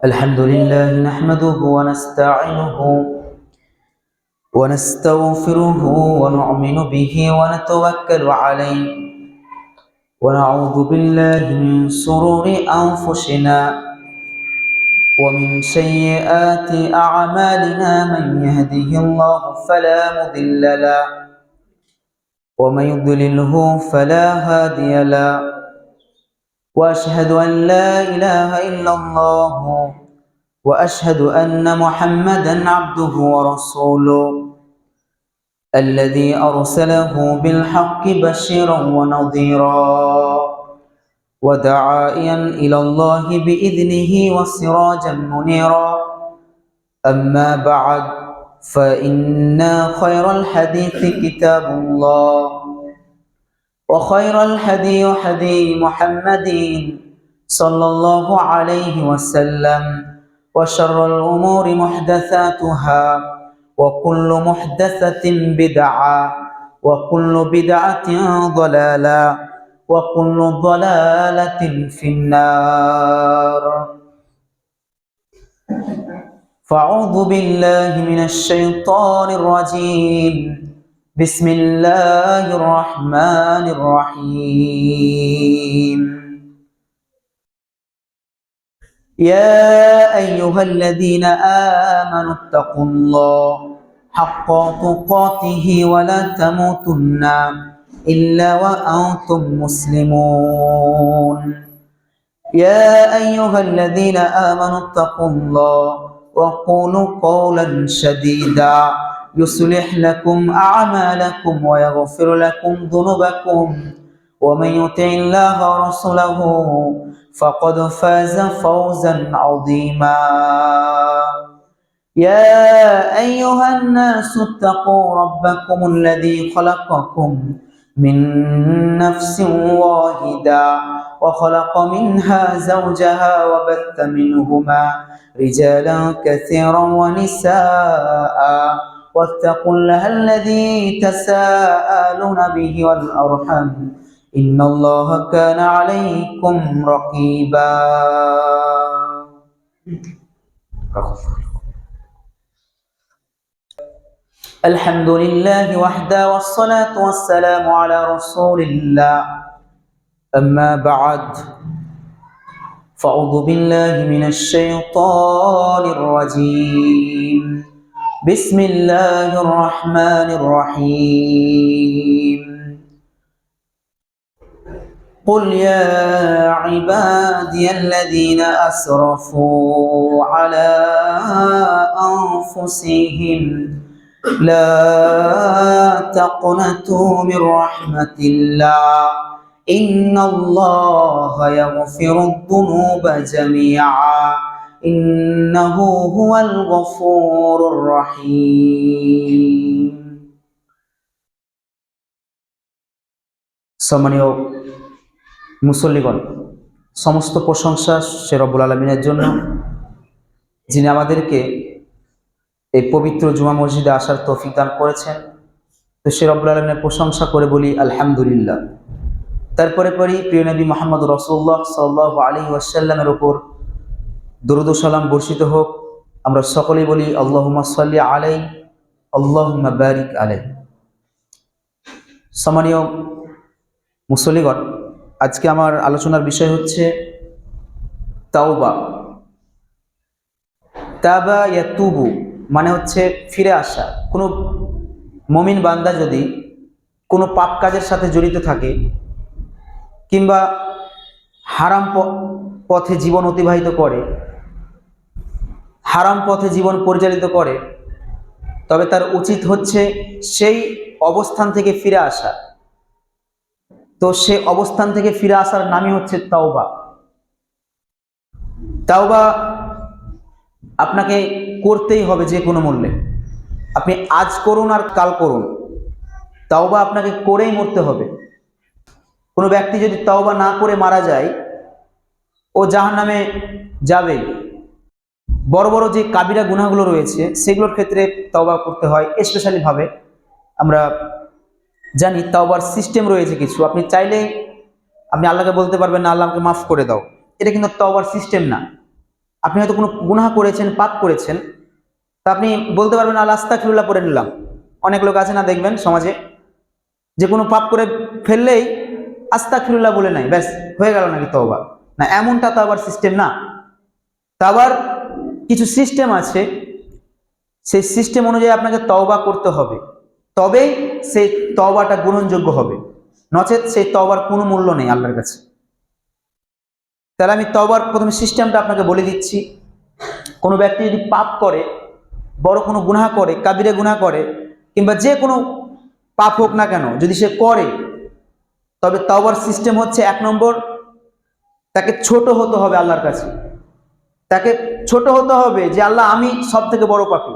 الحمد لله نحمده ونستعينه ونستغفره ونؤمن به ونتوكل عليه ونعوذ بالله من شرور أنفسنا ومن سيئات أعمالنا. من يهده الله فلا مضل له ومن يضلله فلا هادي له، وأشهد أن لا إله إلا الله وأشهد أن محمدًا عبده ورسوله الذي أرسله بالحق بشيرا ونظيرا وداعيا إلى الله بإذنه وسراجا منيرا. أما بعد، فإن خير الحديث كتاب الله، وخير الهدي هدي محمد صلى الله عليه وسلم، وشر الأمور محدثاتها، وكل محدثة بدعة، وكل بدعة ضلالة، وكل ضلالة في النار. فأعوذ بالله من الشيطان الرجيم. بسم الله الرحمن الرحيم. يا أيها الذين آمنوا اتقوا الله حق تقاته ولا تموتن إلا وأنتم مسلمون. يا أيها الذين آمنوا اتقوا الله وقولوا قولا سديدا يصلح لكم أعمالكم ويغفر لكم ذنوبكم، ومن يطع الله ورسوله فقد فاز فوزا عظيما. يا أيها الناس اتقوا ربكم الذي خلقكم من نفس واحدة وخلق منها زوجها وبث منهما رجالا كثيرا ونساء، واتقوا الله الذي تساءلون به والأرحام إن الله كان عليكم رقيبا. الحمد لله وحده والصلاة والسلام على رسول الله. أما بعد، فأعوذ بالله من الشيطان الرجيم. بسم الله الرحمن الرحيم. قل يا عبادي الذين أسرفوا على أنفسهم لا تقنطوا من رحمة الله إن الله يغفر الذنوب جميعا إنه هو الغفور الرحيم. সম্মানীয় মুসল্লিগণ, সমস্ত প্রশংসা সে রব্বুল আলামিনের জন্য, যিনি আমাদেরকে এই পবিত্র জুমা মসজিদে আসার তৌফিক দান করেছেন। তো সে রব্বুল আলামিনের প্রশংসা করে বলি আলহামদুলিল্লাহ। তারপরে পরই প্রিয় নবী মুহাম্মদ রাসূলুল্লাহ সাল্লাল্লাহু আলাইহি ওয়াসাল্লামের উপর দরুদ ও সালাম বর্ষিত হোক। আমরা সকলেই বলি আল্লাহুম্মা সাল্লি আলাইহি আল্লাহুম্মা বারিক আলাইহি। সম্মানীয় মুসল্লিগণ, আজকে আমার আলোচনার বিষয় হচ্ছে তাওবা। তাবা ইয়াতুবু মানে হচ্ছে ফিরে আসা। কোনো মুমিন বান্দা যদি কোনো পাপ কাজের সাথে জড়িত থাকে কিংবা হারাম পথে জীবন অতিবাহিত করে, হারাম পথে জীবন পরিচালিত করে, তবে তার উচিত হচ্ছে সেই অবস্থান থেকে ফিরে আসা। তো সে অবস্থান থেকে ফিরে আসার নামই হচ্ছে তাওবা। তাওবা আপনাকে করতেই হবে যে কোনো মূল্যে। আপনি আজ করুন আর কাল করুন, তাওবা আপনাকে করেই মরতে হবে। কোনো ব্যক্তি যদি তাওবা না করে মারা যায়, ও জাহান্নামে যাবে। বড় বড় যে কাবিরা গুনাহগুলো রয়েছে সেগুলোর ক্ষেত্রে তাওবা করতে হয় স্পেশালি ভাবে। আমরা জানি তাওবার সিস্টেম রয়েছে কিছু। আপনি চাইলেই আপনি আল্লাহকে বলতে পারবেন না আল্লাহ আমাকে মাফ করে দাও, এটা কিন্তু তাওবার সিস্টেম না। আপনি হয়তো কোনো গুনাহ করেছেন, পাপ করেছেন, তা আপনি বলতে পারবেন আল্লাহ আস্তাগফিরুল্লাহ পড়ে নিলাম। অনেক লোক আছে না দেখবেন সমাজে, যে কোনো পাপ করে ফেললেই আস্তাগফিরুল্লাহ বলে নাই, ব্যাস হয়ে গেল নাকি তওবা। না, এমনটা তো আবার সিস্টেম না। তা আবার কিছু সিস্টেম আছে, সেই সিস্টেম অনুযায়ী আপনাকে তওবা করতে হবে, তবেই সেই তওবাটা গ্রহণযোগ্য হবে, নচেত সেই তওবার কোনো মূল্য নেই আল্লাহর কাছে। তাহলে আমি তওবার প্রথমে সিস্টেমটা আপনাকে বলে দিচ্ছি। কোনো ব্যক্তি যদি পাপ করে, বড় কোনো গুনাহ করে, কাবিরা গুনাহ করে, কিংবা যে কোনো পাপ হোক না কেন, যদি সে করে, তবে তওবার সিস্টেম হচ্ছে 1 নম্বর, তাকে ছোট হতে হবে আল্লাহর কাছে। তাকে ছোট হতে হবে যে আল্লাহ আমি সব থেকে বড় পাপী,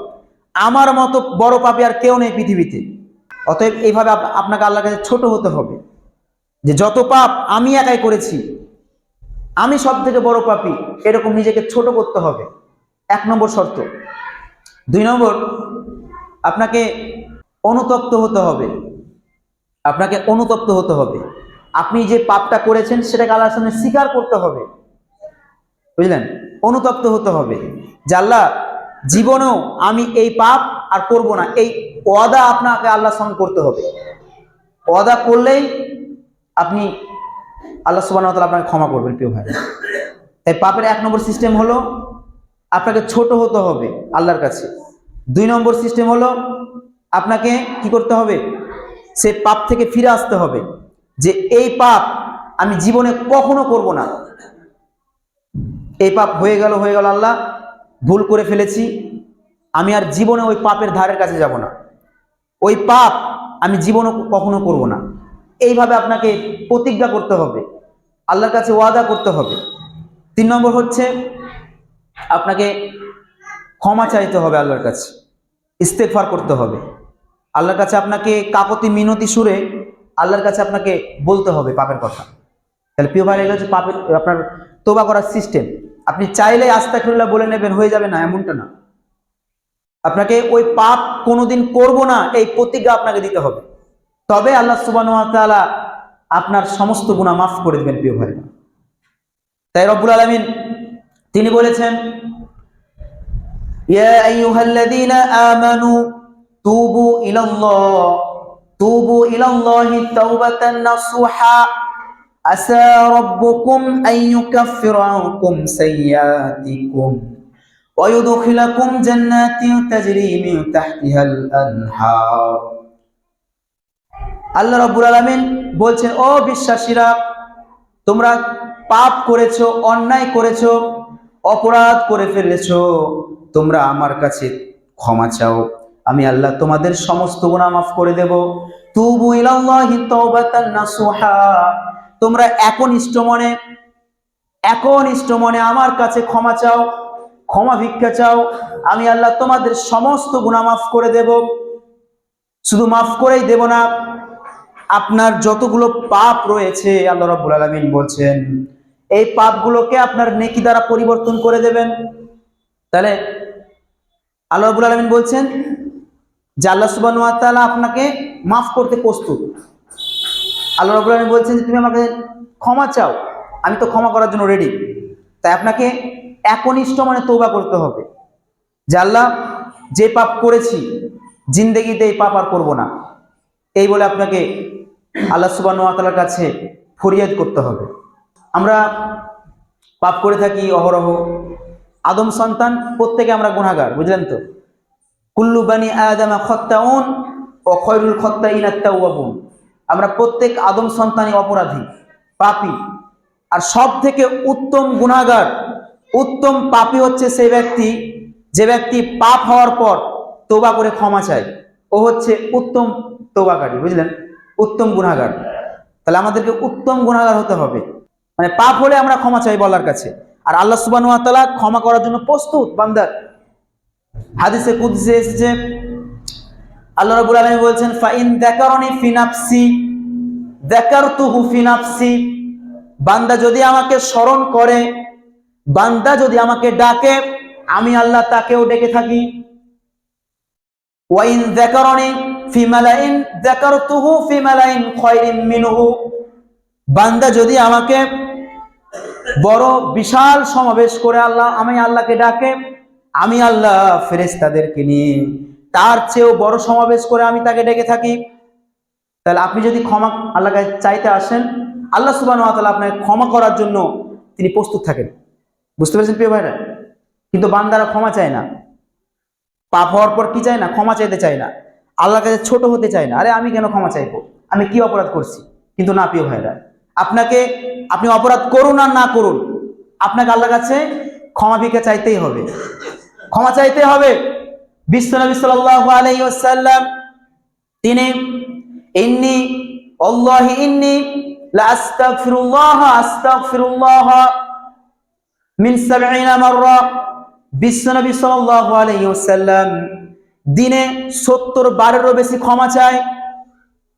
আমার মতো বড় পাপী আর কেউ নেই পৃথিবীতে। অতএব এইভাবে আপনাকে আল্লাহর কাছে ছোট হতে হবে, যে যত পাপ আমি একাই করেছি, আমি সব থেকে বড় পাপী, এরকম নিজেকে ছোট করতে হবে, 1 নম্বর শর্ত। 2 নম্বর, আপনাকে অনুতপ্ত হতে হবে। আপনাকে অনুতপ্ত হতে হবে, আপনি যে পাপটা করেছেন সেটাকে আল্লাহর সামনে স্বীকার করতে হবে, বুঝলেন? অনুতপ্ত হতে হবে যে আল্লাহ, জীবনেও আমি এই পাপ আর করব না, এই ওয়াদা আপনাকে আল্লাহর সঙ্গে করতে হবে। ওয়াদা করলেই আপনি আল্লাহ সুবহানাহু ওয়া তাআলা আপনাকে ক্ষমা করবেন, প্রিয় ভাই। তাই পাপের 1 নম্বর সিস্টেম হলো আপনাকে ছোট হতে হবে আল্লাহর কাছে। 2 নম্বর সিস্টেম হলো আপনাকে কি করতে হবে, সে পাপ থেকে ফিরে আসতে হবে, যে এই পাপ আমি জীবনে কখনো করব না। এই পাপ হয়ে গেল আল্লাহ, ভুল করে ফেলেছি, আমি আর জীবনে ওই পাপের ধারের কাছে যাব না, ওই পাপ আমি জীবনে কখনো করব না। এইভাবে আপনাকে প্রতিজ্ঞা করতে হবে, আল্লাহর কাছে ওয়াদা করতে হবে। 3 নম্বর হচ্ছে আপনাকে ক্ষমা চাইতে হবে আল্লাহর কাছে, ইস্তেগফার করতে হবে আল্লাহর কাছে। আপনাকে কাকতি মিনতি সুরে আল্লাহর কাছে আপনাকে বলতে হবে পাপের কথা। তাহলে প্রিয় ভাই, এগুলো হচ্ছে পাপের আপনার তওবা করার সিস্টেম। আপনি চাইলেই আস্তাগফিরুল্লাহ বলে নেবেন, হয়ে যাবে না, এমনটা না। আপনাকে ওই পাপ কোনোদিন করব না এই প্রতিজ্ঞা আপনাকে দিতে হবে, তবে আল্লাহ সুবহানাহু ওয়া তাআলা আপনার সমস্ত গুনাহ মাফ করে দিবেন, প্রিয় ভাই। তাই রব্বুল আলামিন তিনি বলেছেন, ইয়া আইয়ুহাল্লাযীনা আমানু তুবু ইলাল্লাহি তাওবাতান নাসুহা আসা রাব্বুকুম আন ইউকাফফিরা আনকুম সাইয়্যাতিকুম ওয়া ইউদখিলাকুম জান্নাতিন তাজরি মিন তাহতিহাল আনহার। আল্লাহ রাব্বুল আলামিন বলছেন, ও বিশ্বাসীরা, তোমরা পাপ করেছো, অন্যায় করেছো, অপরাধ করে ফেলেছো, তোমরা আমার কাছে ক্ষমা চাও, আমি আল্লাহ তোমাদের সমস্ত গুনাহ মাফ করে দেব। তুবু ইলাল্লাহি তাওবাতান নাসুহা, তোমরা একনিষ্ঠ মনে আমার কাছে ক্ষমা চাও, ক্ষমা ভিক্ষা চাও, আমি আল্লাহ তোমাদের সমস্ত গুনাহ মাফ করে দেব। শুধু মাফ করেই দেব না, আপনার যতগুলো পাপ রয়েছে আল্লাহ রাব্বুল আলামিন বলছেন এই পাপগুলোকে আপনার নেকি দ্বারা পরিবর্তন করে দেবেন। তাহলে আল্লাহ রাব্বুল আলামিন বলছেন যে আল্লাহ সুবহানাহু ওয়া তাআলা আপনাকে মাফ করতে প্রস্তুত। আল্লাহ রাব্বুল আলামিন বলছেন যে তুমি আমাকে ক্ষমা চাও, আমি তো ক্ষমা করার জন্য রেডি। তাই আপনাকে একনিষ্ঠ মনে তওবা করতে হবে যে আল্লাহ, যে পাপ করেছি জিন্দেগিতে এই পাপ আর করব না, এই বলে আপনাকে আল্লাহ সুবহানাহু ওয়া তাআলার কাছে ফরিয়াদ করতে হবে। আমরা পাপ করে থাকি অহরহ, আদম সন্তান প্রত্যেকে আমরা গুনাহগার, বুঝলেন তো? কুল্লু বানি আদামা খাত্তাউন ওয়া খায়রুল খাত্তাইনা আত-তাওয়াবুন। আমরা প্রত্যেক আদম সন্তানই অপরাধী, পাপী, আর সব থেকে উত্তম গুনাহগার, উত্তম পাপী হচ্ছে সেই ব্যক্তি যে ব্যক্তি পাপ হওয়ার পর তওবা করে ক্ষমা চায়, ও হচ্ছে উত্তম তওবাকারী, বুঝলেন? উত্তম গুনাহগার। তাহলে আমাদেরকে উত্তম গুনাহগার হতে হবে, মানে পাপ হলে আমরা ক্ষমা চাইবো আল্লাহর কাছে, আর আল্লাহ সুবহানাহু ওয়া তাআলা ক্ষমা করার জন্য প্রস্তুত বান্দার। হাদিসে কুদসি এসেছে, আল্লাহ রাব্বুল আলামিন বলছেন, ফাইন যাকারনি ফি নাফসি যাকারতুহু ফি নাফসি, বান্দা যদি আমাকে স্মরণ করে, বান্দা যদি আমাকে ডাকে, আমি আল্লাহ তাকেও ডেকে থাকি। ওয়াইন যাকারনি ফি মালাইন যাকারতুহু ফি মালাইন খায়রিন মিনহু, বান্দা যদি আমাকে বড় বিশাল সমাবেশ করে আমি আল্লাহকে ডাকে, আমি আল্লাহ ফেরেশতাদেরকে নিয়ে তার চেয়েও বড় সমাবেশ করে আমি তাকে ডেকে থাকি। তাহলে আপনি যদি ক্ষমা আল্লাহকে চাইতে আসেন, আল্লাহ সুবহানাহু ওয়া তাআলা আপনাকে ক্ষমা করার জন্য তিনি প্রস্তুত থাকেন। বুঝতে পেরেছেন প্রিয় ভাইরা? কিন্তু বান্দারা ক্ষমা চায় না। পাপ হওয়ার পর কি চায় না? ক্ষমা চাইতে চায় না, আল্লাহর কাছে ছোট হতে চায় না। আরে আমি কেন ক্ষমা চাইবো, আমি কি অপরাধ করছি? কিন্তু না প্রিয় ভাইরা, আপনি অপরাধ করুন আর না করুন, আপনাকে আল্লাহর কাছে ক্ষমা ভিক্ষা চাইতেই হবে, ক্ষমা চাইতে হবে। বিশ্বনবী সাল্লাল্লাহু আলাইহি ওয়াসাল্লাম তিনি ইন্নী লা আস্তাগফিরুল্লাহ মিন 70 মাররা। বিশ্বনবী সাল্লাল্লাহু আলাইহি ওয়াসাল্লাম দিনে 70 বারেরও বেশি ক্ষমা চায়।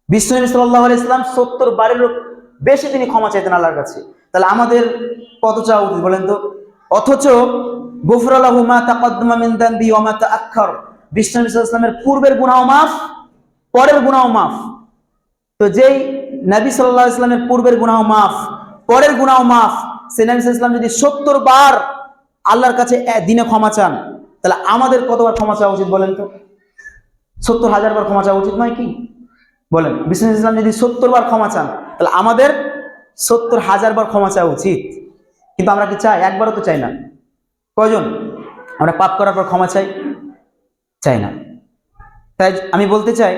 বিশ্বনবী সাল্লাল্লাহু আলাইহি ওয়াসাল্লাম 70 বারেরও বেশি তিনি ক্ষমা চাইতেন আল্লাহর কাছে। তাহলে আমাদের কত চাওয়া উচিত বলেন তো? অথচ গফুরা লাহু মা তাকাদ্দামা মিন যানবি ওয়া মা তাআক্খার, বিশ্বনবী সাল্লাল্লাহু আলাইহি ওয়াসাল্লামের পূর্বের গুনাহ মাফ, পরের গুনাহ মাফ। তো যেই নবী সাল্লাল্লাহু আলাইহি ওয়াসাল্লামের পূর্বের গুনাহ মাফ, পরের গুনাহ মাফ, সে নবী সাল্লাল্লাহু আলাইহি ওয়াসাল্লাম যদি 70 বার আল্লাহর কাছে দিনে ক্ষমা চান, তাহলে আমাদের কতবার ক্ষমা চাওয়া উচিত বলেন তো? 70,000 বার ক্ষমা চাওয়া উচিত নয় কি? বলেন, বিশ্বনবী সাল্লাল্লাহু আলাইহি ওয়াসাল্লাম যদি 70 বার ক্ষমা চান, তাহলে আমাদের 70,000 বার ক্ষমা চাওয়া উচিত। কিন্তু আমরা কি চাই? একবারও তো চাই না। কয়জন আমরা পাপ করার পর ক্ষমা চাই না? তাই আমি বলতে চাই,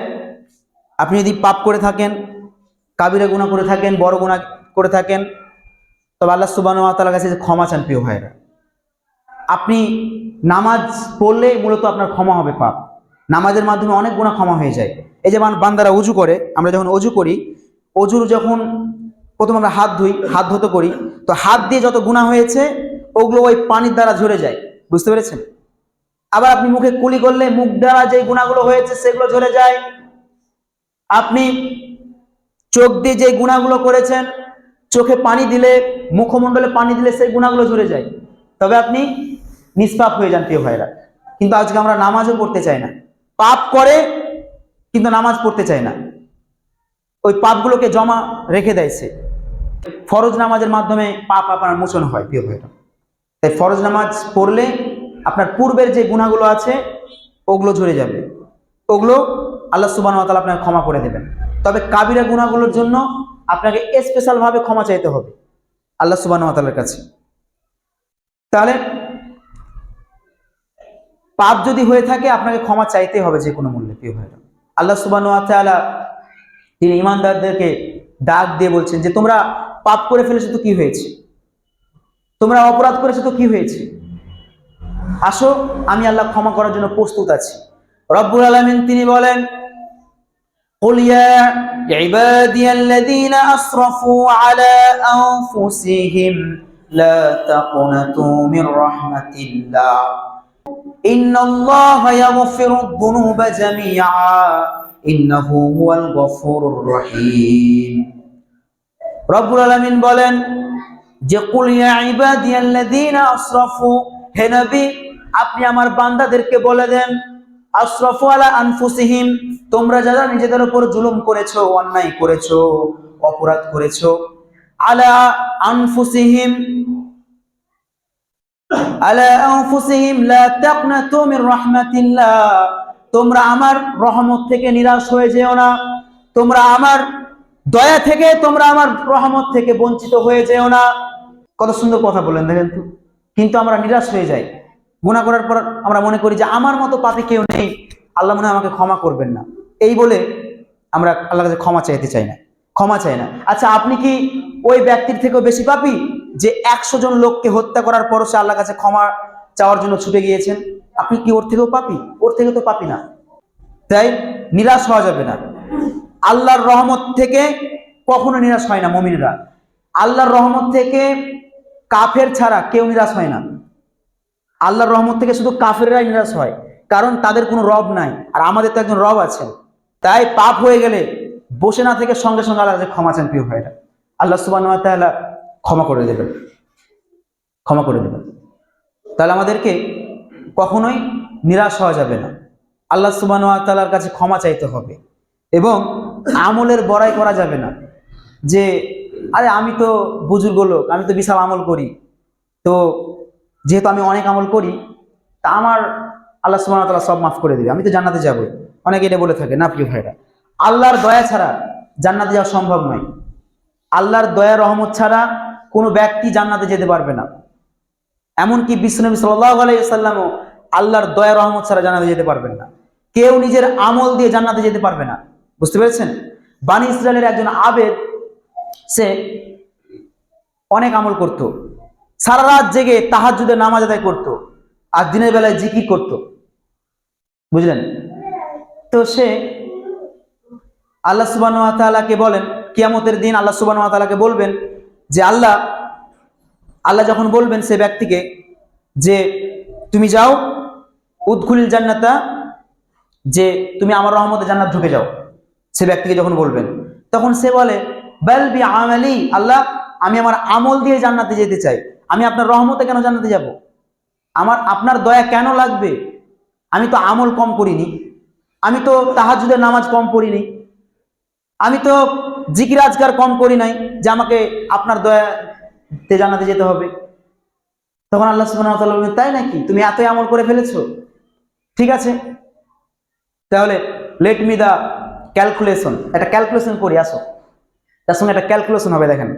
আপনি যদি পাপ করে থাকেন, কাবিরা গুনাহ করে থাকেন, বড় গুনাহ করে থাকেন, তবে আল্লাহ সুবহানাহু ওয়া তাআলার কাছে ক্ষমা চান প্রিয় ভাইরা। আপনি নামাজ পড়লে মূলত আপনার ক্ষমা হবে পাপ। নামাজের মাধ্যমে অনেক গুনাহ ক্ষমা হয়ে যায়। এই যে বান্দারা ওযু করে, আমরা যখন ওযু করি, ওযুর যখন প্রথম আমরা হাত ধুই, হাত ধুতে করি, তো হাত দিয়ে যত গুনাহ হয়েছে ওগুলো ওই পানির দ্বারা ঝরে যায়। বুঝতে পেরেছেন? আবার আপনি মুখে কুলি করলে মুখ দ্বারা যে গুনাহগুলো হয়েছে সেগুলো ঝরে যায়। আপনি চোখ দিয়ে যে গুনাহগুলো করেছেন, চোখে পানি দিলে, মুখমণ্ডলে পানি দিলে সেই গুনাহগুলো ঝরে যায়। তবে আপনি নিষ্পাপ হয়ে যান প্রিয় ভাইরা। কিন্তু আজকে আমরা নামাজও পড়তে চাই না, পাপ করে কিন্তু নামাজ পড়তে চায় না, ওই পাপগুলোকে জমা রেখে দেয়ছে। ফরজ নামাজের মাধ্যমে পাপ আপনার মোচন হয় প্রিয় ভাইরা। তাই ফরজ নামাজ পড়লে আপনার পূর্বের যে গুনাহগুলো আছে ওগুলো ঝরে যাবে, ওগুলো আল্লাহ সুবহানাহু ওয়া তাআলা আপনাকে ক্ষমা করে দেবেন। তবে কাবিরা গুনাহগুলোর জন্য আপনাকে স্পেশাল ভাবে ক্ষমা চাইতে হবে আল্লাহ সুবহানাহু ওয়া তাআলার কাছে। তাহলে পাপ যদি হয়ে থাকে আপনাকে ক্ষমা চাইতে হবে যে কোনো মূল্যে প্রিয় ভাইরা। আল্লাহ সুবহানাহু ওয়া তাআলা তিনি ঈমানদারদেরকে ডাক দিয়ে বলছেন যে তোমরা পাপ করে ফেলেছো তো কি হয়েছে, তোমরা অপরাধ করেছো তো কি হয়েছে, আসো আমি আল্লাহ ক্ষমা করার জন্য প্রস্তুত আছি। রব্বুল আলামিন তিনি বলেন, قل يا عبادي الذين أسرفوا على أنفسهم لا تقنطوا من رحمة الله إن الله يغفر الذنوب جميعا إنه هو الغفور الرحيم। রব্বুল আলামিন বলেন যে কুল ইয়া ইবাদিয়াল্লাযীনা আসরাফু, হে নবী আপনি আমার বান্দাদেরকে বলে দেন, আসরাফু আলা আনফুসিহিম, তোমরা যারা নিজেদের উপর জুলুম করেছো, অন্যায় করেছো, অপরাধ করেছো, আলা আনফুসিহিম লা তাকনাতু মির রাহমাতিল্লাহ, তোমরা আমার রহমত থেকে নিরাশ হয়ে যেও না, তোমরা আমার দয়া থেকে, তোমরা আমার রহমত থেকে বঞ্চিত হয়ে যেও না। কত সুন্দর কথা বললেন দেখেন তো। কিন্তু আমরা নিরাশ হয়ে যাই, গুনাহ করার পর আমরা মনে করি যে আমার মতো পাপী কেউ নেই, আল্লাহ মনে হয় আমাকে ক্ষমা করবেন না, এই বলে আমরা আল্লাহর কাছে ক্ষমা চাই না। আচ্ছা, আপনি কি ওই ব্যক্তির থেকেও বেশি পাপী যে 100 জন লোককে হত্যা করার পরও সে আল্লাহর কাছে ক্ষমা চাওয়ার জন্য ছুটে গিয়েছেন? আপনি কি ওর থেকেও পাপী? ওর থেকে তো পাপী না। তাই নিরাশ হওয়া যাবে না। আল্লাহর রহমত থেকে কখনো নিরাশ হয় না মুমিনরা। আল্লাহর রহমত থেকে কাফের ছাড়া কেউ নিরাশ হয় না। আল্লাহর রহমত থেকে শুধু কাফেররাই নিরাশ হয়, কারণ তাদের কোনো রব নাই, আর আমাদের তো একজন রব আছেন। তাই পাপ হয়ে গেলে বসে না থেকে সঙ্গে সঙ্গে আল্লাহর কাছে ক্ষমা চান প্রিয় ভাইরা। আল্লাহ সুবহানাহু ওয়া তাআলা ক্ষমা করে দেবেন। তাহলে আমাদেরকে কখনোই নিরাশ হওয়া যাবে না, আল্লাহ সুবহানাহু ওয়া তাআলার কাছে ক্ষমা চাইতে হবে এবং আমলের বড়াই করা যাবে না যে আরে আমি তো বুজুর্গ লোক, আমি তো বিশাল আমল করি, তো যেহেতু আমি অনেক আমল করি তা আমার আল্লাহ সুবহানাহু ওয়া তাআলা সব মাফ করে দিবে, আমি তো জান্নাতে যাবই। অনেকে এটা বলে থাকে। না প্রিয় ভাইরা, আল্লাহর দয়া ছাড়া জান্নাতে যাওয়া সম্ভব নয়। আল্লাহর দয়া রহমত ছাড়া কোনো ব্যক্তি জান্নাতে যেতে পারবে না। এমনকি বিশ্বনবী সাল্লাল্লাহু আলাইহি ওয়াসাল্লামও আল্লাহর দয়া রহমত ছাড়া জান্নাতে যেতে পারবেন না। কেউ নিজের আমল দিয়ে জান্নাতে যেতে পারবে না। বুঝতে পেরেছেন? বানি ইসরায়েলের একজন আবেদ, সে অনেক আমল করত, সারা রাত জেগে তাহাজ্জুদে নামাজ আদায় করত, আর দিনের বেলায় জিকির করত। বুঝলেন? তো সে আল্লাহ সুবহানাহু ওয়া তাআলাকে বলেন, কিয়ামতের দিন আল্লাহ সুবহানাহু ওয়া তাআলাকে বলবেন যে আল্লাহ যখন বলবেন সে ব্যক্তিকে যে তুমি যাও, উদখুলিল জান্নাতা, যে তুমি আমার রহমতে জান্নাত ঢুকে যাও, সে ব্যক্তিকে যখন বলবেন, তখন সে বলে বাল বি আমালি, আল্লাহ আমি আমার আমল দিয়ে জান্নাতে যেতে চাই, আমি আপনার রহমতে কেন জান্নাতে যাব? আপনার দয়া কেন লাগবে? আমি তো আমল কম করিনি, আমি তো তাহাজ্জুদের নামাজ কম পড়িনি, আমি তো জিকির আজকার কম করি নাই যে আমাকে আপনার দয়াতে জান্নাতে যেতে হবে। তখন আল্লাহ সুবহানাহু ওয়া তাআলা বলবেন, তাই নাকি? তুমি এতই আমল করে ফেলেছো? ঠিক আছে, তাহলে লেট মি দা ক্যালকুলেশন, একটা ক্যালকুলেশন করি, আসো, তার সঙ্গে একটা ক্যালকুলেশন হবে। দেখেন,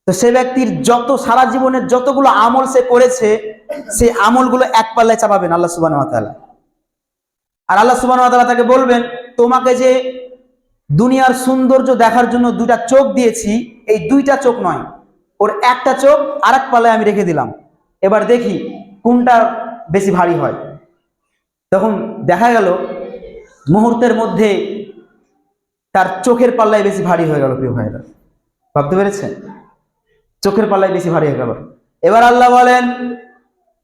তো সে ব্যক্তির যত সারা জীবনের যতগুলো আমল সে করেছে, সেই আমলগুলো এক পাল্লায় চাপাবেন আল্লাহ সুবহানাহু ওয়া তাআলা। আর আল্লাহ সুবহানাহু ওয়া তাআলা তাকে বলবেন, তোমাকে যে দুনিয়ার সৌন্দর্য দেখার জন্য দুইটা চোখ দিয়েছি, এই দুইটা চোখ নয়, ওর একটা চোখ আরেক পাল্লায় আমি রেখে দিলাম, এবার দেখি কোনটা বেশি ভারী হয়। তখন দেখা গেল মুহূর্তের মধ্যে তার চোখের পাল্লায় বেশি ভারী হয়ে গেল। প্রিয় ভাইরা, ভাবতে পেরেছেন? চোখের পাল্লায় বেশি ভারী হয়ে গেল। এবার আল্লাহ বলেন,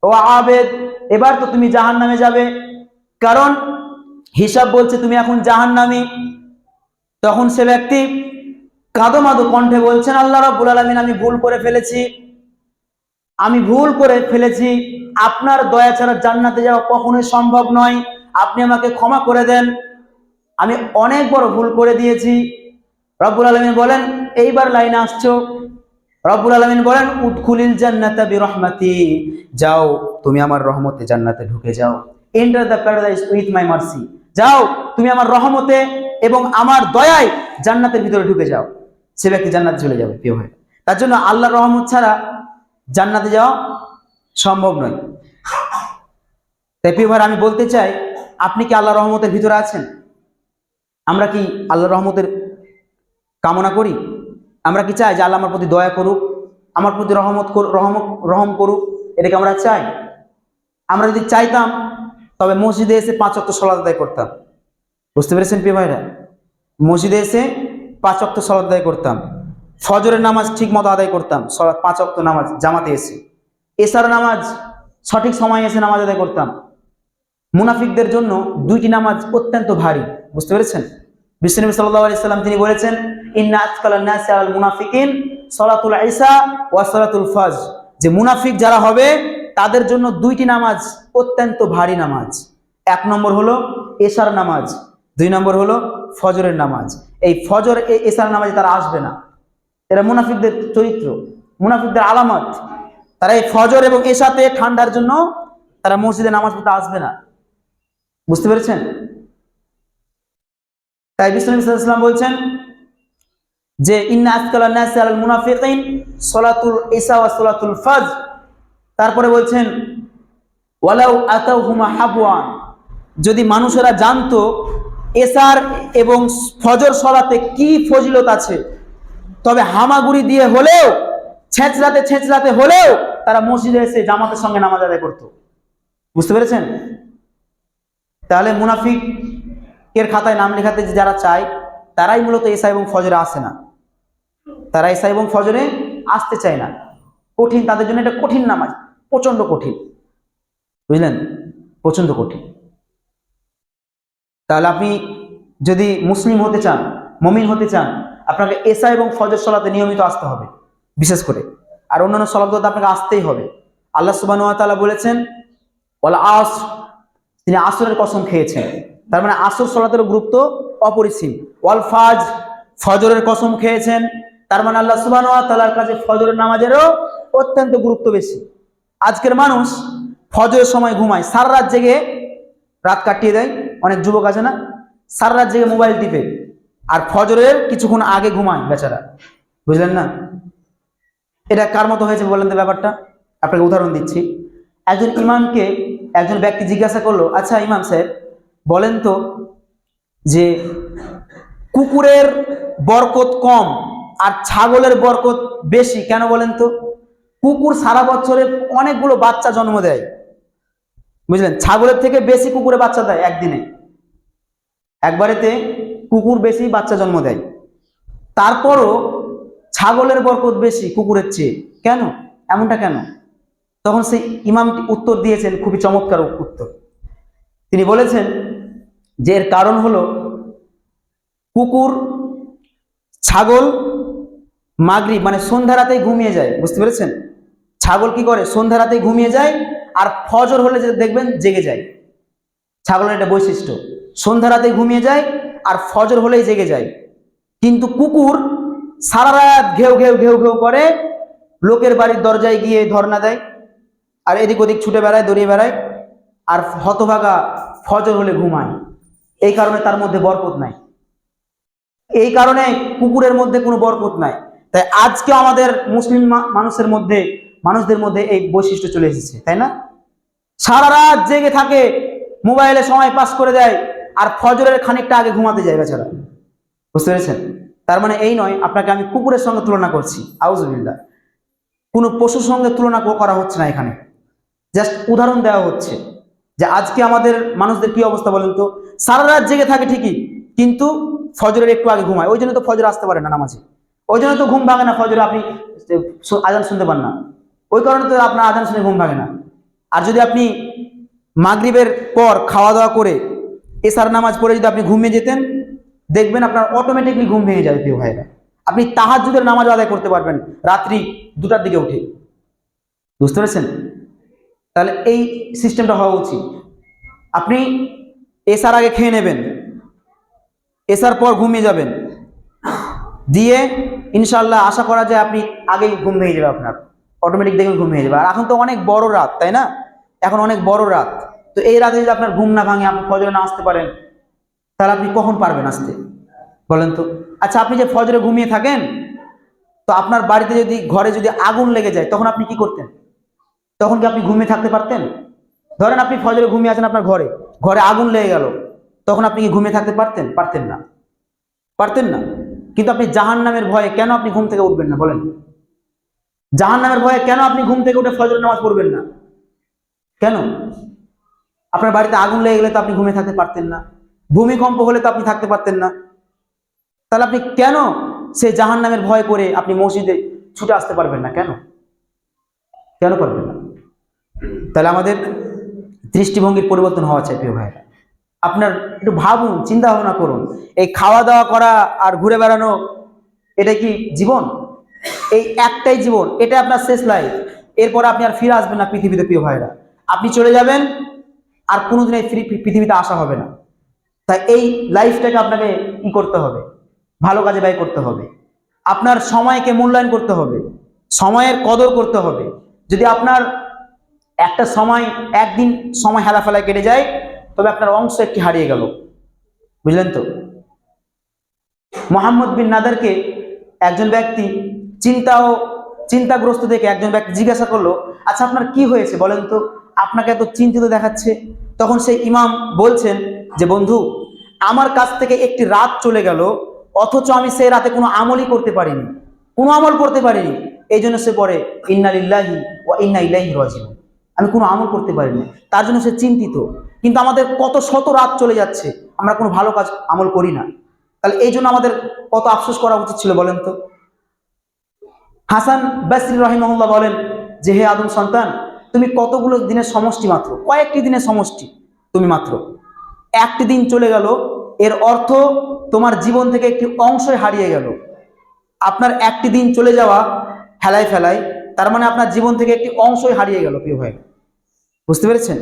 ও আবেদ, এবার তো তুমি জাহান্নামে যাবে, কারণ হিসাব বলছে তুমি এখন জাহান্নামী। তখন সে ব্যক্তি কাঁদো কণ্ঠে বলছেন, আল্লাহ রাব্বুল আলামিন, আমি ভুল করে ফেলেছি, আমি ভুল করে ফেলেছি, আপনার দয়া ছাড়া জান্নাতে যাওয়া কখনোই সম্ভব নয়, আপনি আমাকে ক্ষমা করে দেন, আমি অনেক বড় ভুল করে দিয়েছি। রব্বুল আলামিন বলেন, এইবার লাইনে আসছো। রব্বুল আলামিন বলেন, উদখুলিল জান্নাতা বিরহমাতি, যাও তুমি আমার রহমতে জান্নাতে ঢুকে যাও। Enter the paradise with my mercy, যাও তুমি আমার রহমতে এবং আমার দয়ায় জান্নাতের ভিতরে ঢুকে যাও। সে ব্যক্তি জান্নাতে চলে যাবে। প্রিয় ভাই, তার জন্য আল্লাহর রহমত ছাড়া জান্নাতে যাওয়া সম্ভব নয়। তাই প্রিয় ভাই, আমি বলতে চাই, আপনি কি আল্লাহর রহমতের ভিতরে আছেন? আমরা কি আল্লাহর রহমতের কামনা করি? আমরা কি চাই যে আল্লাহ আমার প্রতি দয়া করুক, আমার প্রতি রহম করুক? এটাকে আমরা চাই? আমরা যদি চাইতাম তবে মসজিদে এসে 5 ওয়াক্ত সালাত আদায় করতাম। বুঝতে পেরেছেন প্রিয় ভাইরা? মসজিদে এসে 5 ওয়াক্ত সালাত আদায় করতাম, ফজরের নামাজ ঠিক মতো আদায় করতাম, 5 ওয়াক্ত নামাজ জামাতে এসে, এশার নামাজ সঠিক সময়ে এসে নামাজ আদায় করতাম। মুনাফিকদের জন্য 2টি নামাজ অত্যন্ত ভারী। বুঝতে পেরেছেন? বিশ্বনবী সাল্লাল্লাহু আলাইহি সাল্লাম তিনি বলেছেন, ইন্না আতকালান নাসি আলাল মুনাফিকিন সালাতুল ইসা ওয়া সালাতুল ফজর, যে মুনাফিক যারা হবে তাদের জন্য 2টি নামাজ অত্যন্ত ভারী নামাজ। 1 নম্বর হলো এশার নামাজ, 2 নম্বর হলো ফজরের নামাজ। এই ফজর এশার নামাজে তারা আসবে না। এরা মুনাফিকদের চরিত্র, মুনাফিকদের আলামত। তারা এই ফজর এবং এশাতে ঠান্ডার জন্য তারা মসজিদে নামাজ পড়তে আসবে না। বুঝতে পেরেছেন? তাই বিশ্বনবী সাল্লাল্লাহু আলাইহি ওয়াসাল্লাম বলছেন যে ইন্না আতকালান নাসি আলাল মুনাফিকিন সালাতুল ইসা ওয়া সালাতুল ফজর। তারপরে বলছেন, ওয়ালাউ আতাউহুমা হাবওয়ান, যদি মানুষেরা জানতো এশার এবং ফজর সালাতে কি ফজিলত আছে, তবে হামাগুড়ি দিয়ে হলেও, ছেঁচড়াতে হলেও তারা মসজিদে এসে জামাতের সঙ্গে নামাজ আদায় করত। বুঝতে পেরেছেন? তাহলে মুনাফিকের খাতায় নাম লেখাতে যারা চায় তারাই মূলত এশা এবং ফজরে আসে না। তারা এশা এবং ফজরে আসতে চায় না। কঠিন, তাদের জন্য এটা কঠিন নামাজ, প্রচন্ড কঠিন। বুঝলেন? প্রচন্ড কঠিন। তাহলে আপনি যদি মুসলিম হতে চান, মুমিন হতে চান, আপনাকে এশা এবং ফজর সালাতে নিয়মিত আসতে হবে বিশেষ করে। আর অন্যান্য সালাতগুলোতে আপনাকে আসতেই হবে। আল্লাহ সুবহানাহু ওয়া তাআলা বলেছেন, ওয়াল আসর, তিনি আসরের কসম খেয়েছেন। তার মানে আসর সালাতের গুরুত্ব অপরিসীম। ওয়াল ফাজর, ফজরের কসম খেয়েছেন। তার মানে আল্লাহ সুবহানাহু ওয়া তাআলার কাছে ফজরের নামাজেরও অত্যন্ত গুরুত্ব বেশি। আজকের মানুষ ফজরের সময় ঘুমায়, সারা রাত জেগে রাত কাটিয়ে দেয়। অনেক যুবক আছে না, সারা রাত জেগে মোবাইল টিপে, আর ফজরের কিছুক্ষণ আগে ঘুমায় বেচারা। বুঝলেন না? এটা কার মতো হয়েছে বলেন তো ব্যাপারটা? আপনাকে উদাহরণ দিচ্ছি। একজন ইমামকে একজন ব্যক্তি জিজ্ঞাসা করলো, আচ্ছা ইমাম সাহেব বলেন তো যে কুকুরের বরকত কম আর ছাগলের বরকত বেশি কেন বলেন তো? কুকুর সারা বছরে অনেকগুলো বাচ্চা জন্ম দেয়, বুঝলেন? ছাগলের থেকে বেশি কুকুরে বাচ্চা দেয় একদিনে, একবারেতে কুকুর বেশি বাচ্চা জন্ম দেয়। তারপরও ছাগলের বরকত বেশি কুকুরের চেয়ে, কেন? এমনটা কেন? তখন সেই ইমামটি উত্তর দিয়েছেন, খুবই চমৎকার উত্তর। তিনি বলেছেন যে এর কারণ হলো কুকুর, ছাগল মাগরিব মানে সন্ধ্যা রাতেই ঘুমিয়ে যায়, বুঝতে পেরেছেন? ছাগল কি করে? সন্ধ্যা রাতেই ঘুমিয়ে যায়, আর ফজর হলে যে দেখবেন জেগে যায়। ছাগলের একটা বৈশিষ্ট্য, সন্ধ্যা রাতেই ঘুমিয়ে যায় আর ফজর হলেই জেগে যায়। কিন্তু কুকুর সারা রাত ঘেউ ঘেউ ঘেউ ঘেউ করে, লোকের বাড়ির দরজায় গিয়ে ধর্ণা দেয়, আর এদিক ওদিক ছুটে বেড়ায়, দৌড়িয়ে বেড়ায়, আর হতভাগা ফজর হলে ঘুমায়। এই কারণে তার মধ্যে বরকত নাই। এই কারণে কুকুরের মধ্যে কোনো বরকত নাই। তাই আজকে আমাদের মুসলিম মানুষদের মধ্যে এই বৈশিষ্ট্য চলে এসেছে, তাই না? সারা রাত জেগে থাকে, মোবাইলে সময় পাস করে দেয়, আর ফজরের খানিকটা আগে ঘুমাতে যায় বেচারা। বুঝতে পেরেছেন? তার মানে এই নয় আপনাকে আমি কুকুরের সঙ্গে তুলনা করছি, আউযুবিল্লাহ। কোনো পশুর সঙ্গে তুলনা করা হচ্ছে না এখানে, জাস্ট উদাহরণ দেওয়া হচ্ছে যে আজকে আমাদের মানুষদের কি অবস্থা বলেন তো? সারা রাত জেগে থাকে ঠিকই, কিন্তু ফজরের একটু আগে ঘুমায়। ওই জন্য তো ফজর আসতে পারে না নামাজে, ওই জন্য তো ঘুম ভাঙে না ফজরে, আপনি আজান শুনতে পান না, ওই কারণে তো আপনার আজান শুনে ঘুম ভাঙে না। আর যদি আপনি মাগরিবের পর খাওয়া দাওয়া করে এশার নামাজ পড়ে যদি আপনি ঘুমিয়ে যেতেন, দেখবেন আপনার অটোমেটিকলি ঘুম ভেঙে যাবে প্রিয় ভাইরা। আপনি তাহাজ্জুদের নামাজ আদায় করতে পারবেন রাত্রি 2টার দিকে উঠে। বুঝতে পেরেছেন? তাহলে এই সিস্টেমটা হওয়া উচিত। আপনি এশার আগে খেয়ে নেবেন, এশার পর ঘুমিয়ে যাবেন, দিয়ে ইনশাআল্লাহ আশা করা যায় আপনি আগেই ঘুম ভেঙে যাবে, আপনার অটোমেটিক দেখবেন ঘুম ভেঙে যাবে। আর এখন তো অনেক বড় রাত, তাই না? এখন অনেক বড় রাত, তো এই রাতে যদি আপনার ঘুম না ভাঙে, আপনি ফজরে না আসতে পারেন, তাহলে আপনি কখন পারবেন আসতে বলেন তো? আচ্ছা, আপনি যে ফজরে ঘুমিয়ে থাকেন, তো আপনার বাড়িতে যদি ঘরে যদি আগুন লেগে যায়, তখন আপনি কি করতেন? তখন কি আপনি ঘুমিয়ে থাকতে পারতেন? ধরেন আপনি ফজরে ঘুমিয়ে আছেন, আপনার ঘরে আগুন লেগে গেল, তখন আপনি কি ঘুমিয়ে থাকতে পারতেন? পারতেন না, পারতেন না। কিন্তু আপনি জাহান্নামের ভয়ে কেন আপনি ঘুম থেকে উঠবেন না বলেন? জাহান্নামের ভয়ে কেন আপনি ঘুম থেকে উঠে ফজরের নামাজ পড়বেন না? কেন? আপনার বাড়িতে আগুন লেগে গেলে তো আপনি ঘুমিয়ে থাকতে পারতেন না, ভূমিকম্প হলে তো আপনি থাকতে পারতেন না, তাহলে আপনি কেন সেই জাহান্নামের ভয় করে আপনি মসজিদে ছুটে আসতে পারবেন না? কেন কেন পারবেন না? তাহলে আমাদের দৃষ্টিভঙ্গির পরিবর্তন হওয়া চাই প্রিয় ভাইরা। আপনার একটু ভাবুন, চিন্তা ভাবনা করুন, এই খাওয়া দাওয়া করা আর ঘুরে বেড়ানো, এটা কি জীবন? এই একটাই জীবন, এটা আপনার শেষ লাইফ। এরপরে আপনি আর ফিরে আসবেন না পৃথিবীতে প্রিয় ভাইরা, আপনি চলে যাবেন, আর কোনোদিন এই পৃথিবীতে আসা হবে না। তাই এই লাইফটাকে আপনাকে কি করতে হবে? ভালো কাজে ব্যয় করতে হবে। আপনার সময়কে মূল্যায়ন করতে হবে, সময়ের কদর করতে হবে। যদি আপনার একটা সময়, একদিন সময় হেলাফেলায় কেটে যায়, তবে আপনার অংশ একটি হারিয়ে গেল, বুঝলেন তো? মোহাম্মদ বিন নাদারকে একজন ব্যক্তি চিন্তাগ্রস্ত দেখে একজন ব্যক্তি জিজ্ঞাসা করলো, আচ্ছা আপনার কি হয়েছে বলেন তো, আপনাকে এত চিন্তিত দেখাচ্ছে? তখন সেই ইমাম বলছেন যে বন্ধু, আমার কাছ থেকে একটি রাত চলে গেল, অথচ আমি সেই রাতে কোনো আমলই করতে পারিনি, কোনো আমল করতে পারিনি। এই জন্য সে পড়ে ইন্না লিল্লাহি ওয়া ইন্না ইলাইহি রাজিউন, আমি কোনো আমল করতে পারিনি, তার জন্য সে চিন্তিত। কিন্তু আমাদের কত শত রাত চলে যাচ্ছে, আমরা কোনো ভালো কাজ আমল করি না, তাহলে এই জন্য আমাদের কত আফসোস করা উচিত ছিল বলেন তো? হাসান বসরি রাহিমাহুল্লাহ বলেন যে হে আদম সন্তান, তুমি কতগুলো দিনের সমষ্টি মাত্র, কয়েকটি দিনের সমষ্টি, তুমি মাত্র একটি দিন চলে গেল, এর অর্থ তোমার জীবন থেকে একটি অংশই হারিয়ে গেল। আপনার একটি দিন চলে যাওয়া হেলায় ফেলায়, তার মানে আপনার জীবন থেকে একটি অংশই হারিয়ে গেল প্রিয় ভাই। বুঝতে পেরেছেন?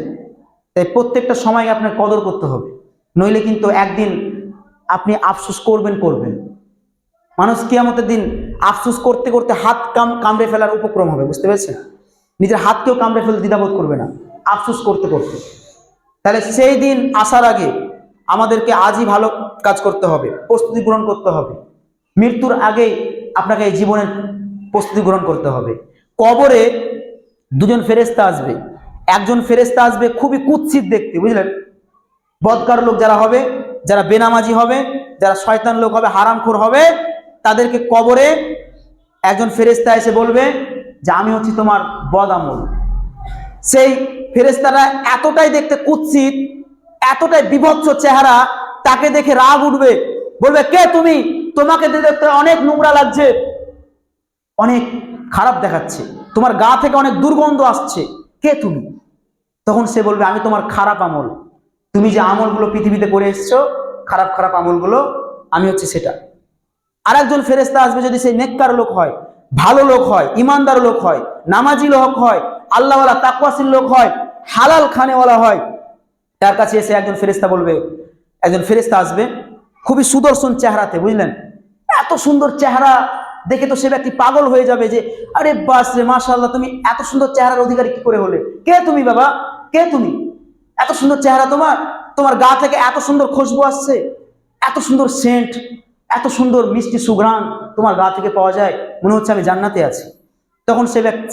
তাই প্রত্যেকটা সময় আপনার কদর করতে হবে, নইলে কিন্তু একদিন আপনি আফসোস করবেন। মানুষ কিয়ামতের দিন আফসোস করতে করতে হাত কামড়ে ফেলার উপক্রম হবে, বুঝতে পেরেছেন? নিজের হাতকেও কামড়ে ফেলতে দ্বিধাবোধ করবে না, আফসোস করতে করতে। তাহলে সেই দিন আসার আগে আমাদেরকে আজই ভালো কাজ করতে হবে, প্রস্তুতি গ্রহণ করতে হবে। মৃত্যুর আগেই আপনাকে এই জীবনের প্রস্তুতি গ্রহণ করতে হবে। কবরে দুজন ফেরেশতা আসবে। একজন ফেরেশতা আসবে খুবই কুৎসিত দেখতে, বুঝলেন? বদকার লোক যারা হবে, যারা বেনামাজি হবে, যারা শয়তান লোক হবে, হারামখোর হবে, তাদেরকে কবরে একজন ফেরেশতা এসে বলবে যে আমি হচ্ছি তোমার বদ আমল। সেই ফেরেশতারা এতটাই দেখতে কুৎসিত, এতটাই বিভৎস চেহারা, তাকে দেখে রাগ উঠবে, বলবে কে তুমি? তোমাকে দেখতে অনেক নোংরা লাগছে, অনেক খারাপ দেখাচ্ছে, তোমার গা থেকে অনেক দুর্গন্ধ আসছে, কে তুমি? তখন সে বলবে আমি তোমার খারাপ আমল, তুমি যে আমলগুলো পৃথিবীতে করে এসছো, খারাপ খারাপ আমলগুলো, আমি হচ্ছে সেটা। আরেকজন ফেরেশতা আসবে, যদি সেই নেককার লোক হয়, ভালো লোক হয়, ইমানদার লোক হয়, নামাজি লোক হয়, আল্লাহওয়ালা তাকওয়াশীল লোক হয়, হালাল খানেওয়ালা হয়, তার কাছে এসে একজন ফেরেশতা বলবে, একজন ফেরেশতা আসবে খুবই সুদর্শন চেহারাতে, বুঝলেন? এত সুন্দর চেহারা দেখে তো সে ব্যক্তি পাগল হয়ে যাবে যে আরে বাস রে, মাশাআল্লাহ, তুমি এত সুন্দর চেহারার অধিকারী কি করে হলে? কে তুমি বাবা? কে তুমি? এত সুন্দর চেহারা তোমার, তোমার গা থেকে এত সুন্দর খুশবু আসছে, এত সুন্দর সেন্ট, এত সুন্দর মিষ্টি সুঘ্রাণ তোমার গা থেকে পাওয়া যায়, মনে হচ্ছে আমি জান্নাতে আছি। তখন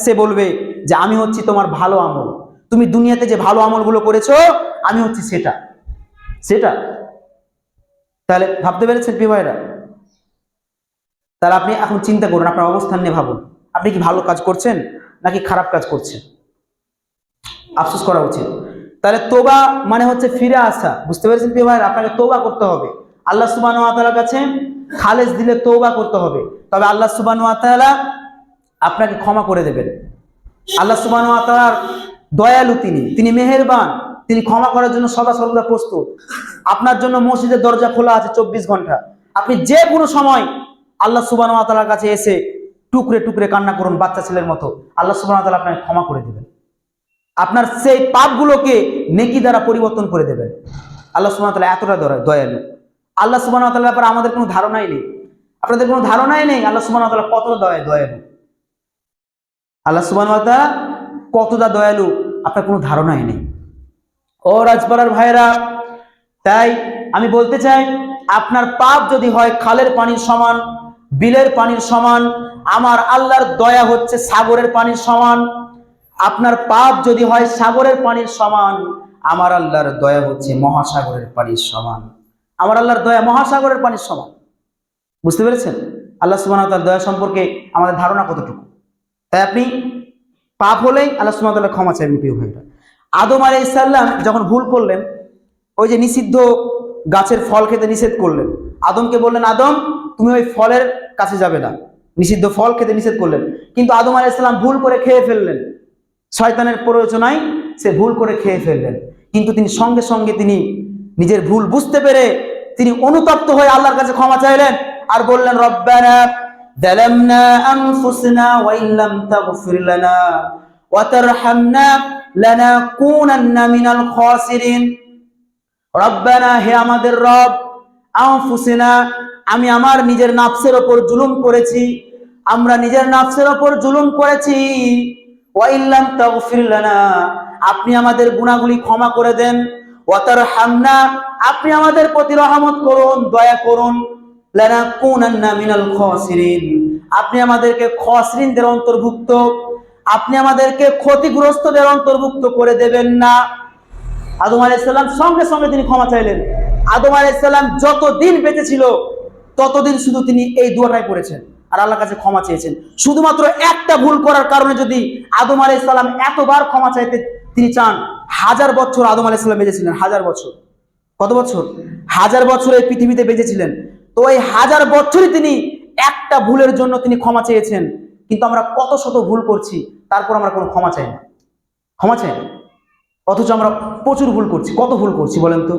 সে বলবে যে আমি হচ্ছি তোমার ভালো আমল, তুমি দুনিয়াতে যে ভালো আমলগুলো করেছো, আমি হচ্ছি সেটা সেটা। তাহলে ভাবতে পেরেছেন প্রিয় ভাইরা? তাহলে আপনি এখন চিন্তা করুন, আপনার অবস্থান নিয়ে ভাবুন, আপনি কি ভালো কাজ করছেন নাকি খারাপ কাজ করছেন? আফসোস করা উচিত। তাহলে তোবা মানে হচ্ছে ফিরে আসা, বুঝতে পেরেছেন প্রিয় ভাইরা? আপনাকে তোবা করতে হবে, আল্লাহ সুবহানাহু ওয়া তাআলার কাছে খালেস দিলে তোবা করতে হবে, তবে আল্লাহ সুবহানাহু ওয়া তাআলা আপনাকে ক্ষমা করে দেবেন। আল্লাহ সুবহানাহু ওয়া তাআলার দয়ালু, তিনি মেহেরবান, তিনি ক্ষমা করার জন্য সদা সর্বদা প্রস্তুত। আপনার জন্য মসজিদের দরজা খোলা আছে 24 ঘন্টা, আপনি যে কোনো সময় আল্লাহ সুবহানাহু ওয়া তাআলার কাছে এসে টুকরে টুকরে কান্না করুন বাচ্চা ছেলের মতো, আল্লাহ সুবহানাহু ওয়া তাআলা আপনাকে ক্ষমা করে দেবেন, আপনার সেই পাপগুলোকে নেকি দ্বারা পরিবর্তন করে দেবেন। আল্লাহ সুবহানাহু ওয়া তাআলা এতটা দয়ালু। আল্লাহ সুবহানাহু ওয়া তাআলার ব্যাপারে আমাদের কোনো ধারণাই নেই, আপনাদের কোনো ধারণাই নেই আল্লাহ সুবহানাহু ওয়া তাআলা কতটা দয়ালু। আল্লাহ সুবহানাহু ওয়া তাআলা কতটা দয়ালু আপনার কোনো ধারণাই নেই। ও রাজপাড়ার ভাইরা, তাই আমি বলতে চাই, আপনার পাপ যদি হয় খালের পানির সমান, বিলের পানির সমান, আমার আল্লাহর দয়া হচ্ছে সাগরের পানির সমান। আপনার পাপ যদি হয় সাগরের পানির সমান, আমার আল্লাহর দয়া হচ্ছে মহাসাগরের পানির সমান। আমার আল্লাহর দয়া মহাসাগরের পানির সমান, বুঝতে পেরেছেন? আল্লাহ সুবহানাহু ওয়া তাআলার দয়া সম্পর্কে আমাদের ধারণা কতটুকু? তাই আপনি পাপ হলেই আল্লাহ সুবহানাহু ওয়া তাআলা ক্ষমা চাইবেন প্রিয় ভাইরা। আদম আলাইহিস সালাম যখন ভুল করলেন, ওই যে নিষিদ্ধ গাছের ফল খেতে নিষেধ করলেন, আদমকে বললেন আদম তুমি ওই ফলের কাছে যাবে না, নিষিদ্ধ ফল খেতে নিষেধ করলেন, কিন্তু আদম আলাইহিস সালাম ভুল করে খেয়ে ফেললেন, শয়তানের প্ররোচনায় সে ভুল করে খেয়ে ফেললেন। কিন্তু তিনি সঙ্গে সঙ্গে তিনি নিজের ভুল বুঝতে পেরে তিনি অনুতপ্ত হয়ে আল্লাহর কাছে ক্ষমা চাইলেন আর বললেন রব্বানা যালামনা আনফুসানা ওয়া ইল্লাম তাগফির লানা ওয়া তারহামনা লানাকুনান্না মিনাল খাসিরিন। রব্বানা, হে আমাদের রব, আনফুসানা, আমি আমার নিজের নাফসের ওপর জুলুম করেছি, আমরা নিজের নাফসের ওপর জুলুম করেছি, ওয়া ইল্লাম তাগফির লানা, আপনি আমাদের গুনাহগুলি ক্ষমা করে দেন, ওয়া তারহামনা, আপনি আমাদের প্রতি রহমত করুন, দয়া করুন, লানাকুনান্না মিনাল খাসিরিন, আপনি আমাদেরকে খাসিরিনদের অন্তর্ভুক্ত, আপনি আমাদেরকে ক্ষতিগ্রস্তদের অন্তর্ভুক্ত করে দেবেন না। আদম আলাইহিস সালাম সঙ্গে সঙ্গে তিনি ক্ষমা চাইলেন। আদম আলাইহিস সালাম যতদিন বেঁচে ছিল ততদিন শুধু তিনি এই দোয়াটাই পড়েছেন আর আল্লাহর কাছে ক্ষমা চেয়েছেন। শুধুমাত্র একটা ভুল করার কারণে যদি আদম আলাইহিস সালাম এতবার ক্ষমা চাইতে তিনি চান, 1000 বছর আদম আলাইহিস সালাম বেঁচে ছিলেন, 1000 বছর। কত বছর? 1000 বছর এই পৃথিবীতে বেঁচে ছিলেন। তো এই 1000 বছরই তিনি একটা ভুলের জন্য তিনি ক্ষমা চেয়েছেন। কিন্তু আমরা কত শত ভুল করছি, তারপর আমরা কোনো ক্ষমা চাই না, ক্ষমা চাই না, অথচ আমরা প্রচুর ভুল করছি। কত ভুল করছি বলেন তো?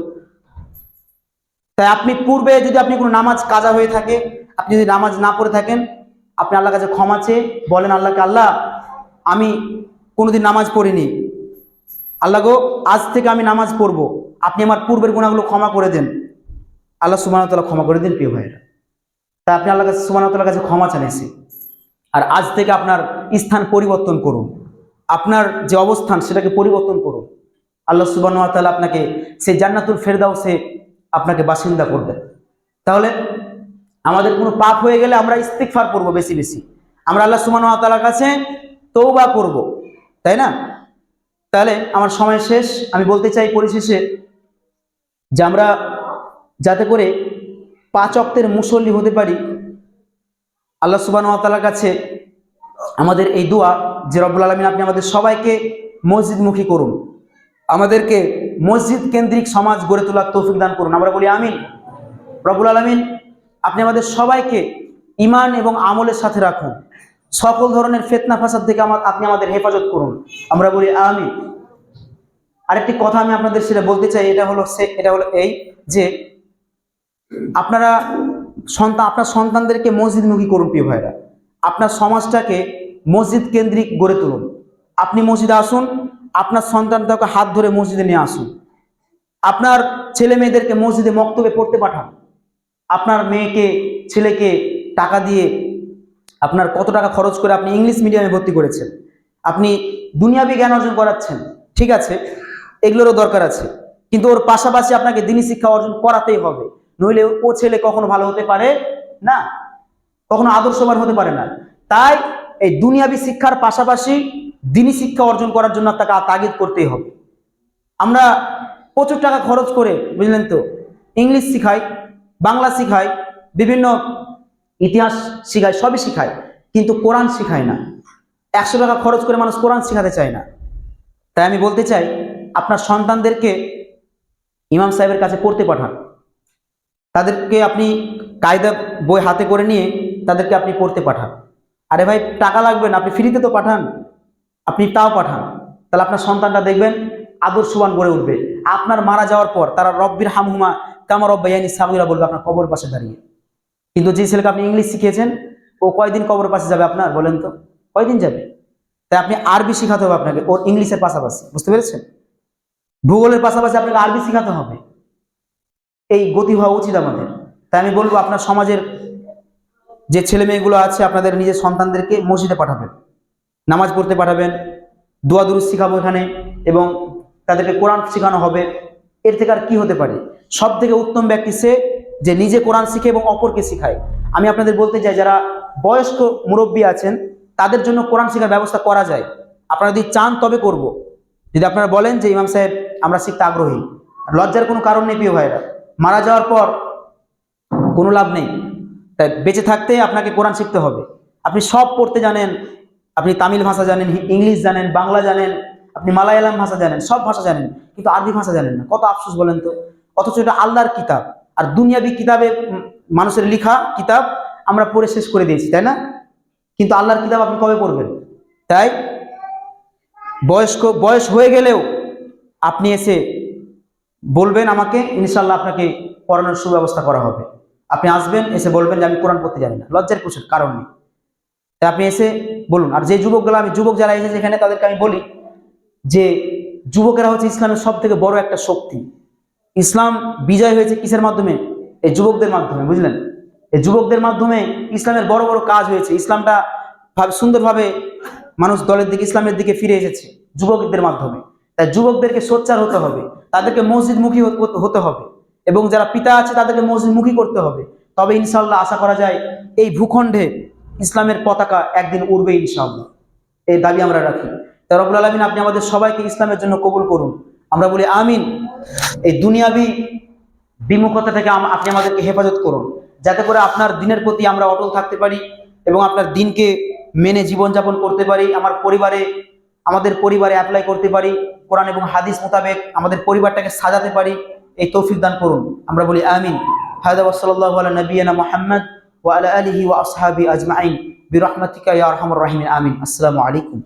তাই আপনি পূর্বে যদি আপনি কোনো নামাজ কাজা হয়ে থাকে, আপনি যদি নামাজ না পড়ে থাকেন, আপনি আল্লাহর কাছে ক্ষমা চেয়ে বলেন আল্লাহকে, আল্লাহ আমি কোনোদিন নামাজ পড়িনি, আল্লাহ গো আজ থেকে আমি নামাজ পড়বো, আপনি আমার পূর্বের গুনাহগুলো ক্ষমা করে দেন। আল্লাহ সুবহানাহু ওয়া তাআলা ক্ষমা করে দেন প্রিয় ভাইরা। তা আপনি আল্লাহ কাছে সুবহানাহু ওয়া তাআলার কাছে ক্ষমা চান এসে। আর আজ থেকে আপনার স্থান পরিবর্তন করুন, আপনার যে অবস্থান সেটাকে পরিবর্তন করুন। আল্লাহ সুবহানাহু ওয়া তাআলা আপনাকে সেই জান্নাতুল ফেরদাউসে আপনাকে বাসিন্দা করবেন। তাহলে আমাদের কোনো পাপ হয়ে গেলে আমরা ইস্তিগফার করব বেশি বেশি, আমরা আল্লাহ সুবহানাহু ওয়া তাআলার কাছে তওবা করব, তাই না? তাহলে আমার সময় শেষ। আমি বলতে চাই পরিশেষে যে আমরা যাতে করে 5 ওয়াক্তের মুসল্লি হতে পারি, আল্লাহ সুবহানাহু ওয়া তাআলার কাছে আমাদের এই দোয়া যে রব্বুল আলামিন আপনি আমাদের সবাইকে মসজিদমুখী করুন, আমাদেরকে মসজিদ কেন্দ্রিক সমাজ গড়ে তোলার তৌফিক দান করুন। আমরা বলি আমিন। রব্বুল আলামিন আপনি আমাদের সবাইকে ঈমান এবং আমলের সাথে রাখুন, সকল ধরনের ফিতনা ফাসাদ থেকে আপনি আমাদের হেফাজত করুন। আমরা বলি আমিন। আরেকটি কথা আমি আপনাদের সেটা বলতে চাই, এটা হলো এই যে আপনার সন্তানদেরকে মসজিদমুখী করুন। প্রিয় ভাইরা, আপনার সমাজটাকে মসজিদ কেন্দ্রিক গড়ে তুলুন। আপনি মসজিদে আসুন, আপনার সন্তানটাকে হাত ধরে মসজিদে নিয়ে আসুন। আপনার ছেলে মেয়েদেরকে মসজিদে মক্তবে পড়তে পাঠান। আপনার মেয়েকে ছেলেকে টাকা দিয়ে, আপনার কত টাকা খরচ করে আপনি ইংলিশ মিডিয়ামে ভর্তি করেছেন, আপনি দুনিয়াবি জ্ঞান অর্জন করাচ্ছেন, ঠিক আছে, এগুলোরও দরকার আছে, কিন্তু ওর পাশাপাশি আপনাকে দ্বীনি শিক্ষা অর্জন করাতেই হবে, নইলে ও ছেলে কখনো ভালো হতে পারে না, কখনো আদর্শবান হতে পারে না। তাই এই দুনিয়াবি শিক্ষার পাশাপাশি দ্বীনি শিক্ষা অর্জন করার জন্য তাকে তাগিদ করতেই হবে। আমরা প্রচুর টাকা খরচ করে, বুঝলেন তো, ইংলিশ শিখাই, বাংলা শিখাই, বিভিন্ন ইতিহাস শিখাই, সবই শিখাই, কিন্তু কোরআন শিখায় না। 100 টাকা খরচ করে মানুষ কোরআন শিখাতে চায় না। তাই আমি বলতে চাই আপনার সন্তানদেরকে ইমাম সাহেবের কাছে পড়তে পাঠান, তাদেরকে আপনি কায়দা বই হাতে করে নিয়ে তাদেরকে আপনি পড়তে পাঠান। আরে ভাই টাকা লাগবে না, আপনি ফ্রিতে তো পাঠান, আপনি তাও পাঠান। তাহলে আপনার সন্তানটা দেখবেন আদর্শবান গড়ে উঠবে। আপনার মারা যাওয়ার পর তারা রব্বির হামহুমা কামা রব্বায়ানি সাগীরা বলবে আপনার কবর পাশে দাঁড়িয়ে। কিন্তু যে ছেলেকে আপনি ইংলিশ শিখিয়েছেন ও কয়দিন কবর পাশে যাবে আপনার, বলেন তো, কয়দিন যাবে? তাই আপনি আরবি শিখাতে হবে আপনাকে, ওর ইংলিশের পাশাপাশি, বুঝতে পেরেছেন? ভূগোলের পাশাপাশি আপনাকে আরবি শিখাতে হবে। এই গতি হওয়া উচিত আমাদের। তাই আমি বলবো আপনার সমাজের যে ছেলে মেয়েগুলো আছে আপনাদের নিজের সন্তানদেরকে মসজিদে পাঠাবেন, নামাজ পড়তে পাঠাবেন, দোয়া দুরূদ শিখাবো এখানে, এবং তাদেরকে কোরআন শেখানো হবে। এর থেকে আর কি হতে পারে? সব থেকে উত্তম ব্যক্তি সে যে নিজে কোরআন শিখে এবং অপরকে শিখায়। আমি আপনাদের বলতে চাই যারা বয়স্ক মুরব্বী আছেন তাদের জন্য কোরআন শেখার ব্যবস্থা করা যায়। আপনারা যদি চান তবে করব। যদি আপনারা বলেন যে ইমাম সাহেব আমরা শিখতে আগ্রহী, লজ্জার কোনো কারণ নেই প্রিয় ভাইরা। মারা যাওয়ার পর কোনো লাভ নেই, তাই বেঁচে থাকতে আপনাকে কোরআন শিখতে হবে। আপনি সব পড়তে জানেন, আপনি তামিল ভাষা জানেন, ইংলিশ জানেন, বাংলা জানেন, আপনি মালায়ালাম ভাষা জানেন, সব ভাষা জানেন, কিন্তু আরবি ভাষা জানেন না। কত আফসোস বলেন তো। অথচ এটা আল্লাহর কিতাব, আর দুনিয়াবি কিতাবে মানুষের লিখা কিতাব আমরা পড়ে শেষ করে দিয়েছি, তাই না? কিন্তু আল্লাহর কিতাব আপনি কবে পড়বেন? তাই বয়স হয়ে গেলেও আপনি এসে বলবেন আমাকে, ইনশাআল্লাহ আপনাকে পড়ানোর সুব্যবস্থা করা হবে। আপনি আসবেন, এসে বলবেন যে আমি কোরআন পড়তে জানি না, লজ্জার কিছু কারণ নেই। তাই আপনি এসে বলুন। আর যে যুবকগুলো, আমি যুবক যারা এসেছে এখানে তাদেরকে আমি বলি যে যুবকেরা হচ্ছে ইসলামের সব থেকে বড় একটা শক্তি। ইসলাম বিজয় হয়েছে কিসের মাধ্যমে? এই যুবকদের মাধ্যমে, বুঝলেন? এই যুবকদের মাধ্যমে ইসলামের বড় বড় কাজ হয়েছে। ইসলামটা সুন্দরভাবে মানুষ দলের দিকে, ইসলামের দিকে ফিরে এসেছে যুবকদের মাধ্যমে। তাই যুবকদেরকে সোচ্চার হতে হবে, তাদেরকে মসজিদমুখী হতে হবে, এবং যারা পিতা আছে তাদেরকে মসজিদমুখী করতে হবে। তবে ইনশাআল্লাহ আশা করা যায় এই ভূখণ্ডে ইসলামের পতাকা একদিন উড়বে ইনশাআল্লাহ, এই দাবি আমরা রাখি। তাই রব্বুল আলামিন আপনি আমাদের সবাইকে ইসলামের জন্য কবুল করুন। আমরা বলি আমিন। এই দুনিয়াবি বিমুখতা থেকে আপনি আমাদেরকে হেফাজত করুন, যাতে করে আপনার দিনের প্রতি আমরা অটল থাকতে পারি এবং আপনার দিনকে মেনে জীবনযাপন করতে পারি, আমাদের পরিবারে অ্যাপ্লাই করতে পারি, কোরআন এবং হাদিস মোতাবেক আমাদের পরিবারটাকে সাজাতে পারি। এই তৌফিক দান করুন। আমরা বলি আমিন। হাদা ওয়া সাল্লাল্লাহু আলা নবিয়িনা মুহাম্মদ ওয়া আলা আলিহি ওয়া আসহাবিহি আজমাইন বিরহমাতিকা ইয়া আরহামার রাহিমিন। আমিন। আসসালামু আলাইকুম।